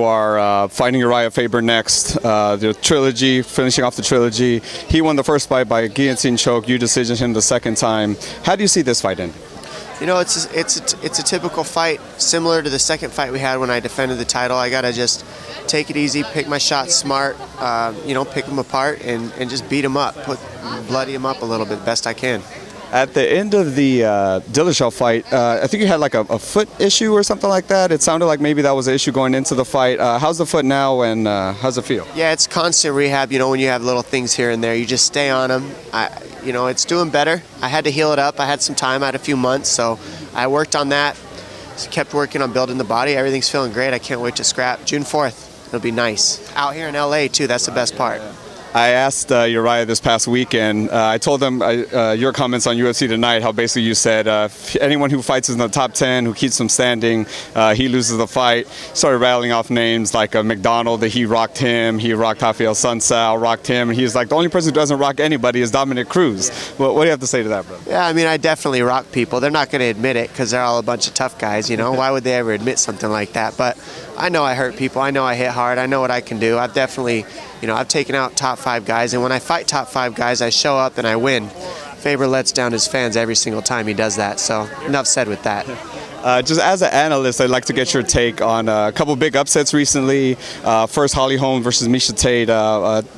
who are fighting Uriah Faber next. The trilogy, finishing off the trilogy. He won the first fight by guillotine choke. You decisioned him the second time. How do you see this fight ending? You know, it's a typical fight, similar to the second fight we had when I defended the title. I gotta just take it easy, pick my shots smart, you know, pick them apart and just beat them up, bloody them up a little bit, best I can. At the end of the Dillashaw fight, I think you had like a foot issue or something like that. It sounded like maybe that was an issue going into the fight. How's the foot now, and how's it feel? Yeah, it's constant rehab. You know, when you have little things here and there, you just stay on them. You know, it's doing better. I had to heal it up. I had some time. I had a few months, so I worked on that. Just kept working on building the body. Everything's feeling great. I can't wait to scrap. June 4th, it'll be nice. Out here in LA, too. That's the best part. I asked Uriah this past weekend, I told him your comments on UFC Tonight, how basically you said anyone who fights in the top 10, who keeps them standing, he loses the fight. Started rattling off names like McDonald, that he rocked him, he rocked Rafael Sunsao, rocked him, and he's like, the only person who doesn't rock anybody is Dominic Cruz. Yeah. What do you have to say to that, brother? Yeah, I mean, I definitely rock people. They're not going to admit it because they're all a bunch of tough guys, you know? Why would they ever admit something like that? But I know I hurt people. I know I hit hard. I know what I can do. I've definitely, you know, I've taken out top 5 guys, and when I fight top 5 guys, I show up and I win. Faber lets down his fans every single time he does that, so enough said with that. Just as an analyst, I'd like to get your take on a couple big upsets recently. First, Holly Holm versus Miesha Tate.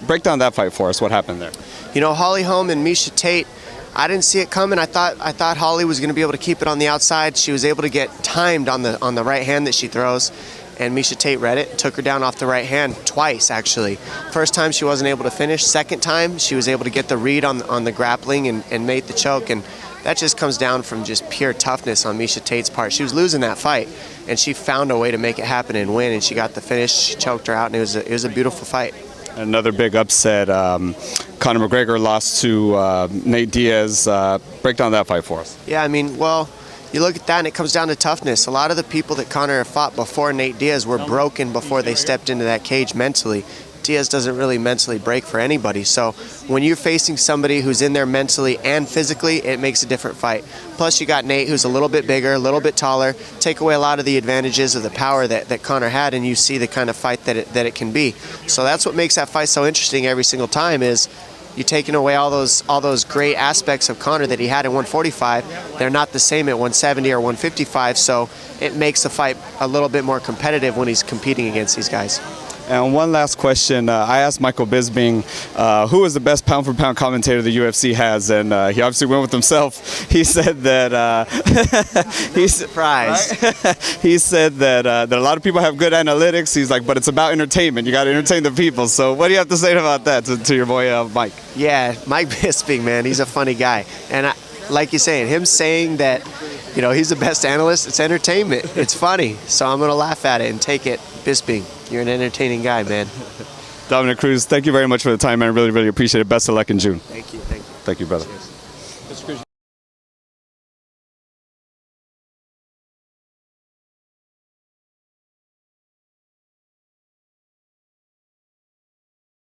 Break down that fight for us. What happened there? You know, Holly Holm and Miesha Tate, I didn't see it coming. I thought Holly was going to be able to keep it on the outside. She was able to get timed on the right hand that she throws. And Miesha Tate read it, took her down off the right hand twice, actually. First time she wasn't able to finish. Second time she was able to get the read on the grappling and made the choke. And that just comes down from just pure toughness on Miesha Tate's part. She was losing that fight, and she found a way to make it happen and win. And she got the finish. She choked her out, and it was a beautiful fight. Another big upset. Conor McGregor lost to Nate Diaz. Break down that fight for us. Yeah, I mean, well, you look at that and it comes down to toughness. A lot of the people that Conor fought before Nate Diaz were broken before they stepped into that cage mentally. Diaz doesn't really mentally break for anybody. So when you're facing somebody who's in there mentally and physically, it makes a different fight. Plus you got Nate, who's a little bit bigger, a little bit taller, take away a lot of the advantages of the power that Conor had, and you see the kind of fight that it can be. So that's what makes that fight so interesting every single time, is you're taking away all those great aspects of Conor that he had at 145. They're not the same at 170 or 155, so it makes the fight a little bit more competitive when he's competing against these guys. And one last question. I asked Michael Bisping who is the best pound-for-pound commentator the UFC has, and he obviously went with himself. He said that he's surprised. Right? He said that a lot of people have good analytics. He's like, but it's about entertainment. You got to entertain the people. So what do you have to say about that to your boy Mike? Yeah, Mike Bisping, man, he's a funny guy, and like you're saying, him saying that, you know, he's the best analyst, it's entertainment. It's funny. So I'm going to laugh at it and take it. Bisping, you're an entertaining guy, man. Dominic Cruz, thank you very much for the time, man. I really, really appreciate it. Best of luck in June. Thank you. Thank you, brother. Cheers.